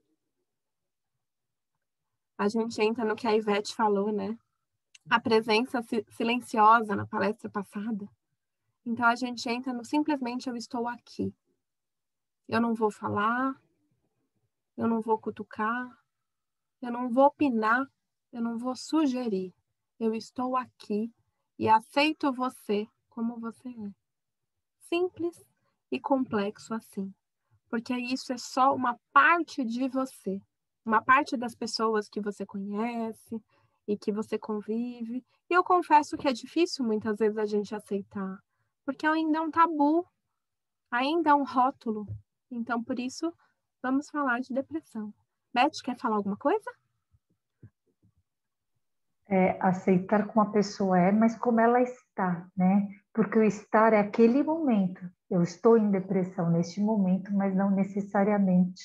a gente entra no que a Ivete falou, né? A presença silenciosa na palestra passada. Então a gente entra no simplesmente eu estou aqui. Eu não vou falar, eu não vou cutucar, eu não vou opinar, eu não vou sugerir. Eu estou aqui e aceito você como você é. Simples e complexo assim. Porque isso é só uma parte de você. Uma parte das pessoas que você conhece e que você convive. E eu confesso que é difícil muitas vezes a gente aceitar, porque ainda é um tabu, ainda é um rótulo. Então, por isso, vamos falar de depressão. Beth, quer falar alguma coisa? Aceitar como a pessoa é, mas como ela está, né? Porque o estar é aquele momento. Eu estou em depressão neste momento, mas não necessariamente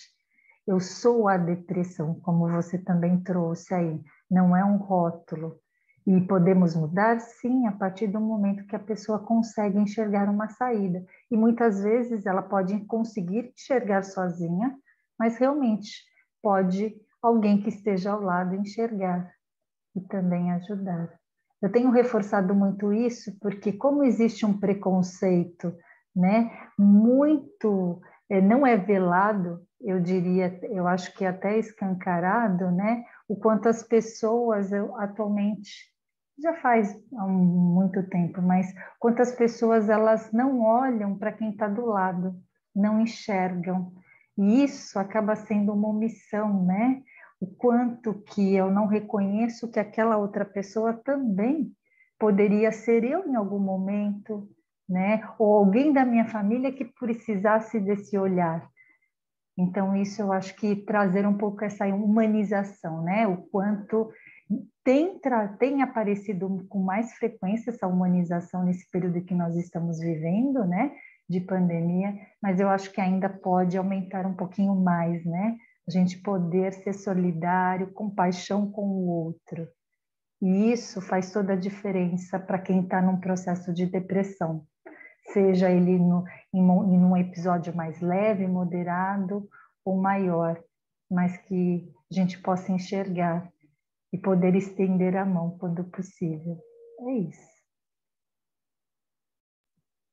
eu sou a depressão, como você também trouxe aí. Não é um rótulo. E podemos mudar, sim, a partir do momento que a pessoa consegue enxergar uma saída. E muitas vezes ela pode conseguir enxergar sozinha, mas realmente pode alguém que esteja ao lado enxergar e também ajudar. Eu tenho reforçado muito isso porque como existe um preconceito, né, muito, não é velado, eu diria, eu acho que até escancarado, né, o quanto as pessoas atualmente, já faz há muito tempo, mas quantas pessoas elas não olham para quem está do lado, não enxergam, e isso acaba sendo uma omissão, né? O quanto que eu não reconheço que aquela outra pessoa também poderia ser eu em algum momento, né? Ou alguém da minha família que precisasse desse olhar. Então, isso eu acho que trazer um pouco essa humanização, né? O quanto tem aparecido com mais frequência essa humanização nesse período que nós estamos vivendo, né? De pandemia, mas eu acho que ainda pode aumentar um pouquinho mais, né? A gente poder ser solidário, compaixão com o outro. E isso faz toda a diferença para quem está num processo de depressão, seja ele em um episódio mais leve, moderado ou maior, mas que a gente possa enxergar e poder estender a mão quando possível. É isso.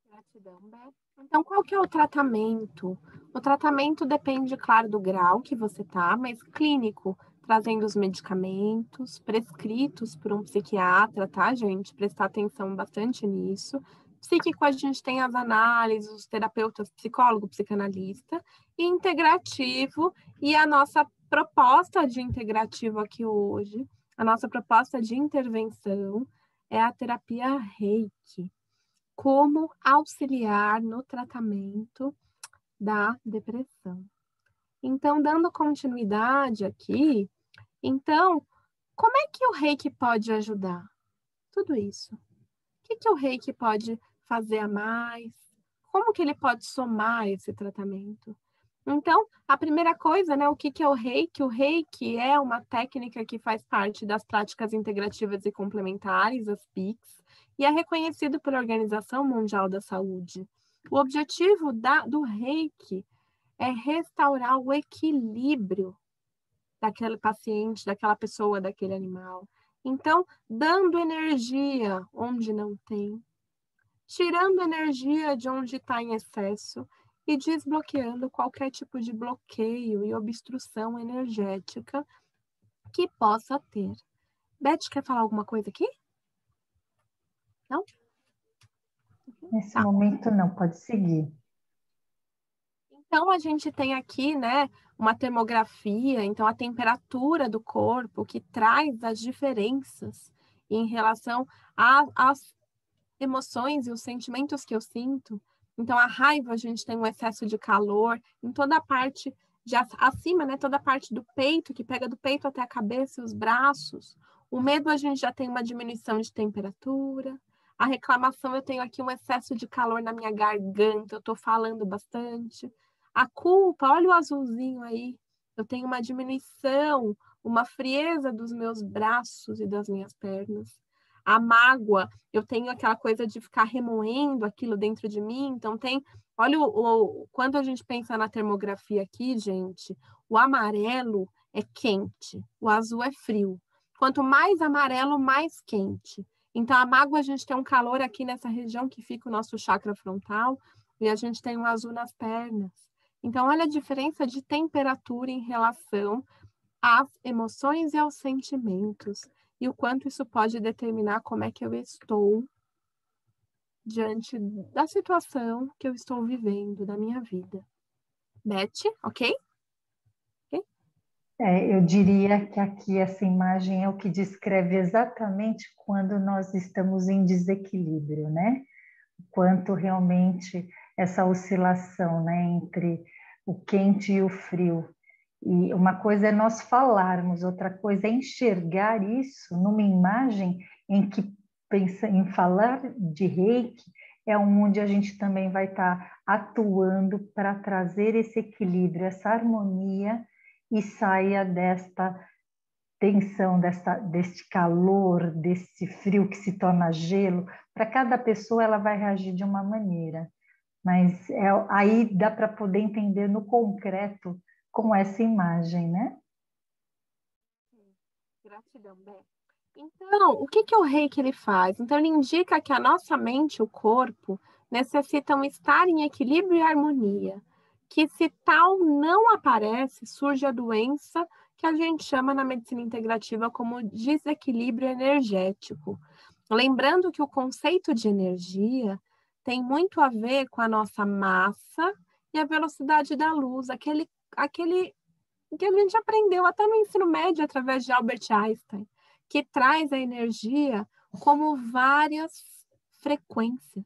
Gratidão, Beth. Então, qual que é o tratamento? O tratamento depende, claro, do grau que você tá, mas clínico, trazendo os medicamentos prescritos por um psiquiatra, tá, gente? Prestar atenção bastante nisso. Psíquico, a gente tem as análises, os terapeutas, psicólogo, psicanalista, e integrativo, e a nossa proposta de integrativo aqui hoje, a nossa proposta de intervenção é a terapia Reiki. Como auxiliar no tratamento da depressão. Então, dando continuidade aqui, então, como é que o Reiki pode ajudar? Tudo isso. O que o Reiki pode fazer a mais? Como que ele pode somar esse tratamento? Então, a primeira coisa, né, o que é o Reiki? O Reiki é uma técnica que faz parte das práticas integrativas e complementares, as PICs, e é reconhecido pela Organização Mundial da Saúde. O objetivo do Reiki é restaurar o equilíbrio daquele paciente, daquela pessoa, daquele animal. Então, dando energia onde não tem, tirando energia de onde está em excesso e desbloqueando qualquer tipo de bloqueio e obstrução energética que possa ter. Beth, quer falar alguma coisa aqui? Não? Nesse Tá. momento não, pode seguir. Então, a gente tem aqui, né, uma termografia, então a temperatura do corpo que traz as diferenças em relação às emoções e os sentimentos que eu sinto. Então, a raiva, a gente tem um excesso de calor em toda a parte de acima, né? Toda a parte do peito, que pega do peito até a cabeça e os braços. O medo, a gente já tem uma diminuição de temperatura. A reclamação, eu tenho aqui um excesso de calor na minha garganta, eu tô falando bastante. A culpa, olha o azulzinho aí. Eu tenho uma diminuição, uma frieza dos meus braços e das minhas pernas. A mágoa, eu tenho aquela coisa de ficar remoendo aquilo dentro de mim, então tem, olha quando a gente pensa na termografia aqui, gente, o amarelo é quente, o azul é frio. Quanto mais amarelo, mais quente. Então a mágoa a gente tem um calor aqui nessa região que fica o nosso chakra frontal e a gente tem um azul nas pernas. Então olha a diferença de temperatura em relação às emoções e aos sentimentos e o quanto isso pode determinar como é que eu estou diante da situação que eu estou vivendo da minha vida. Beth, ok? Eu diria que aqui essa imagem é o que descreve exatamente quando nós estamos em desequilíbrio, né? Quanto realmente essa oscilação, né, entre o quente e o frio. E uma coisa é nós falarmos, outra coisa é enxergar isso numa imagem em que pensa em falar de Reiki é onde a gente também vai estar atuando para trazer esse equilíbrio, essa harmonia e saia desta tensão, deste calor, desse frio que se torna gelo. Para cada pessoa ela vai reagir de uma maneira, mas aí dá para poder entender no concreto com essa imagem, né? Gratidão, Bé. Então, o que o reiki ele faz? Então, ele indica que a nossa mente e o corpo necessitam estar em equilíbrio e harmonia. Que se tal não aparece, surge a doença que a gente chama na medicina integrativa como desequilíbrio energético. Lembrando que o conceito de energia tem muito a ver com a nossa massa e a velocidade da luz, aquele que a gente aprendeu até no ensino médio através de Albert Einstein, que traz a energia como várias frequências,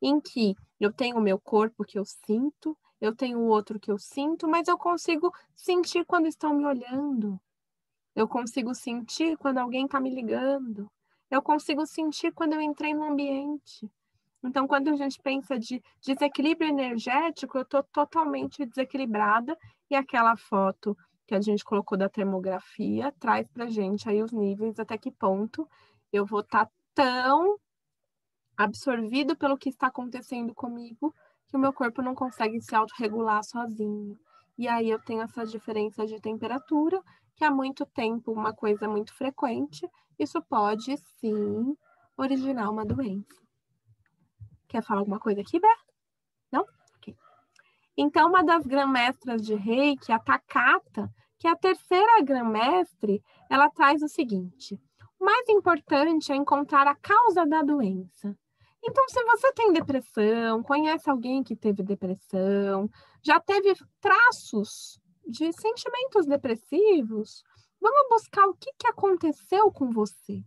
em que eu tenho o meu corpo que eu sinto, eu tenho o outro que eu sinto, mas eu consigo sentir quando estão me olhando, eu consigo sentir quando alguém está me ligando, eu consigo sentir quando eu entrei no ambiente. Então, quando a gente pensa de desequilíbrio energético, eu estou totalmente desequilibrada e aquela foto que a gente colocou da termografia traz para a gente aí os níveis, até que ponto eu vou estar tão absorvido pelo que está acontecendo comigo que o meu corpo não consegue se autorregular sozinho. E aí eu tenho essa diferença de temperatura, que há muito tempo uma coisa muito frequente, isso pode sim originar uma doença. Quer falar alguma coisa aqui, Bé? Não? Okay. Então, uma das grã-mestras de Reiki, a Takata, que é a terceira grã-mestre, ela traz o seguinte: o mais importante é encontrar a causa da doença. Então, se você tem depressão, conhece alguém que teve depressão, já teve traços de sentimentos depressivos, vamos buscar o que aconteceu com você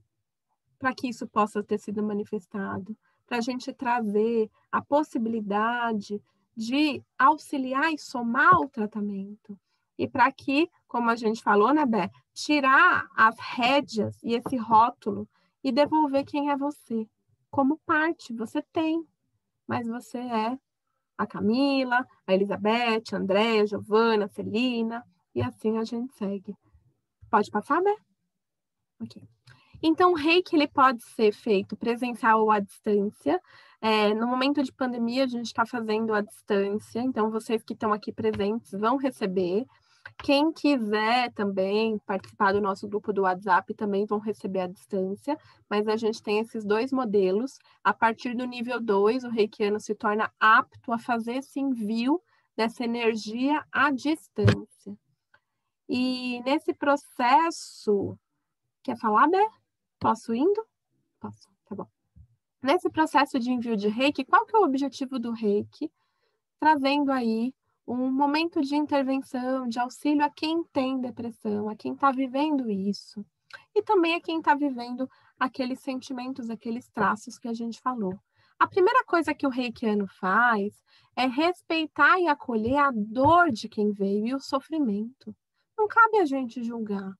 para que isso possa ter sido manifestado, para a gente trazer a possibilidade de auxiliar e somar o tratamento. E para que, como a gente falou, né, Bé, tirar as rédeas e esse rótulo e devolver quem é você. Como parte, você tem, mas você é a Camila, a Elizabeth, a Andréa, a Giovana, a Celina, e assim a gente segue. Pode passar, Bé? Ok. Então, o reiki ele pode ser feito presencial ou à distância. No momento de pandemia, a gente está fazendo à distância, então vocês que estão aqui presentes vão receber. Quem quiser também participar do nosso grupo do WhatsApp também vão receber à distância, mas a gente tem esses dois modelos. A partir do nível 2, o reikiano se torna apto a fazer esse envio dessa energia à distância. E nesse processo, quer falar, Bé? Posso indo? Posso, tá bom. Nesse processo de envio de reiki, qual que é o objetivo do reiki? Trazendo aí um momento de intervenção, de auxílio a quem tem depressão, a quem está vivendo isso. E também a quem está vivendo aqueles sentimentos, aqueles traços que a gente falou. A primeira coisa que o reikiano faz é respeitar e acolher a dor de quem veio e o sofrimento. Não cabe a gente julgar.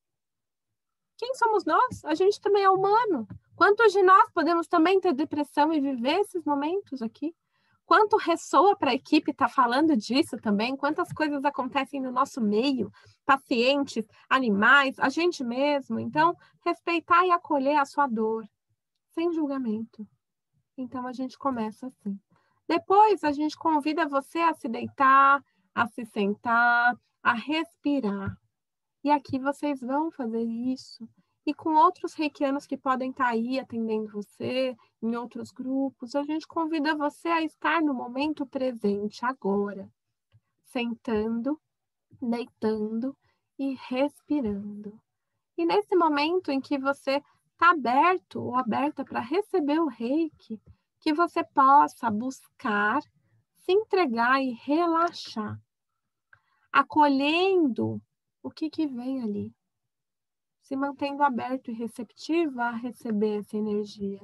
Quem somos nós? A gente também é humano. Quantos de nós podemos também ter depressão e viver esses momentos aqui? Quanto ressoa para a equipe estar falando disso também? Quantas coisas acontecem no nosso meio? Pacientes, animais, a gente mesmo. Então, respeitar e acolher a sua dor, sem julgamento. Então, a gente começa assim. Depois, a gente convida você a se deitar, a se sentar, a respirar. E aqui vocês vão fazer isso. E com outros reikianos que podem estar aí atendendo você, em outros grupos, a gente convida você a estar no momento presente, agora. Sentando, deitando e respirando. E nesse momento em que você está aberto ou aberta para receber o reiki, que você possa buscar, se entregar e relaxar, acolhendo o que vem ali, se mantendo aberto e receptivo a receber essa energia.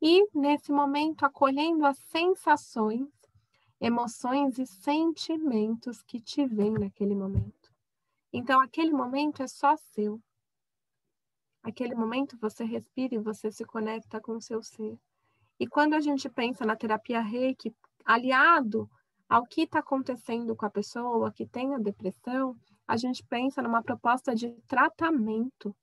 E, nesse momento, acolhendo as sensações, emoções e sentimentos que te vêm naquele momento. Então, aquele momento é só seu. Aquele momento você respira e você se conecta com o seu ser. E quando a gente pensa na terapia Reiki, aliado ao que está acontecendo com a pessoa que tem a depressão, a gente pensa numa proposta de tratamento.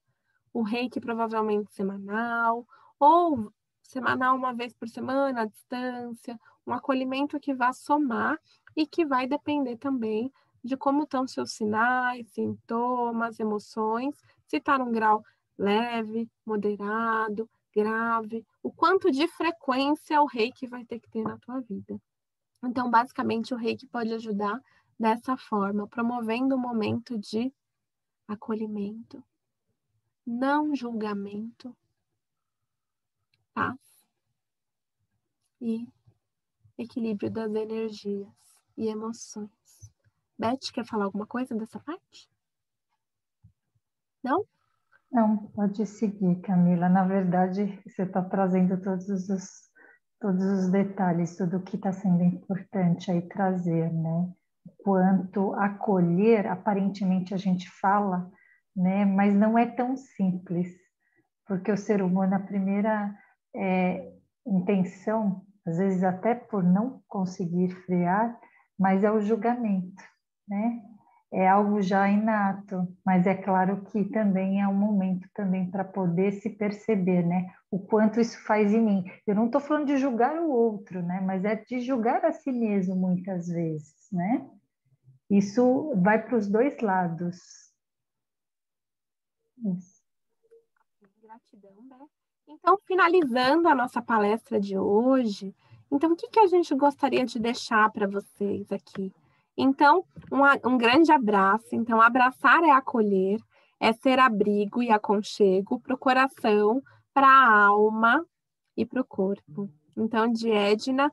O reiki provavelmente semanal, ou semanal uma vez por semana, à distância, um acolhimento que vai somar e que vai depender também de como estão seus sinais, sintomas, emoções, se está num grau leve, moderado, grave, o quanto de frequência o reiki vai ter que ter na tua vida. Então, basicamente, o reiki pode ajudar dessa forma, promovendo um momento de acolhimento, não julgamento, paz e equilíbrio das energias e emoções. Beth, quer falar alguma coisa dessa parte? Não? Não, pode seguir, Camila. Na verdade, você está trazendo todos os detalhes, tudo o que está sendo importante aí trazer, né? Quanto acolher, aparentemente a gente fala, né? Mas não é tão simples, porque o ser humano, a primeira intenção, às vezes até por não conseguir frear, mas é o julgamento, né? É algo já inato, mas é claro que também é um momento também para poder se perceber, né? O quanto isso faz em mim. Eu não estou falando de julgar o outro, né? Mas é de julgar a si mesmo muitas vezes, né? Isso vai para os dois lados. Isso. Gratidão, Beth. Então, finalizando a nossa palestra de hoje, então o que a gente gostaria de deixar para vocês aqui? Então, um grande abraço. Então, abraçar é acolher, é ser abrigo e aconchego para o coração, para a alma e para o corpo. Então, de Edna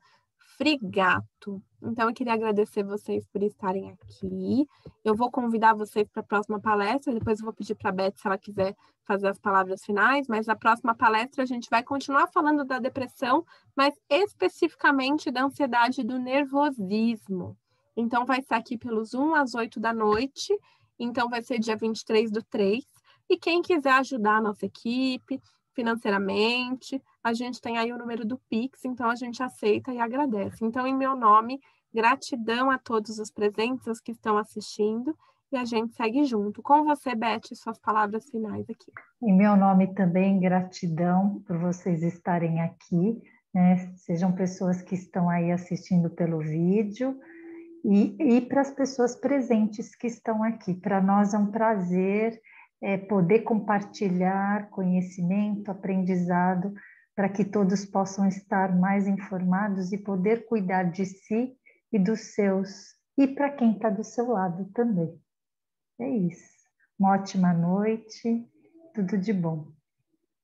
Frigato. Então, eu queria agradecer vocês por estarem aqui. Eu vou convidar vocês para a próxima palestra, depois eu vou pedir para a Beth se ela quiser fazer as palavras finais, mas na próxima palestra a gente vai continuar falando da depressão, mas especificamente da ansiedade e do nervosismo. Então, vai ser aqui pelo Zoom às 8 da noite, então vai ser dia 23/3. E quem quiser ajudar a nossa equipe financeiramente, a gente tem aí o número do Pix, então a gente aceita e agradece. Então, em meu nome, gratidão a todos os presentes, os que estão assistindo, e a gente segue junto. Com você, Beth, suas palavras finais aqui. Em meu nome também, gratidão por vocês estarem aqui, né? Sejam pessoas que estão aí assistindo pelo vídeo e para as pessoas presentes que estão aqui. Para nós é um prazer poder compartilhar conhecimento, aprendizado, para que todos possam estar mais informados e poder cuidar de si e dos seus, e para quem está do seu lado também. É isso. Uma ótima noite, tudo de bom.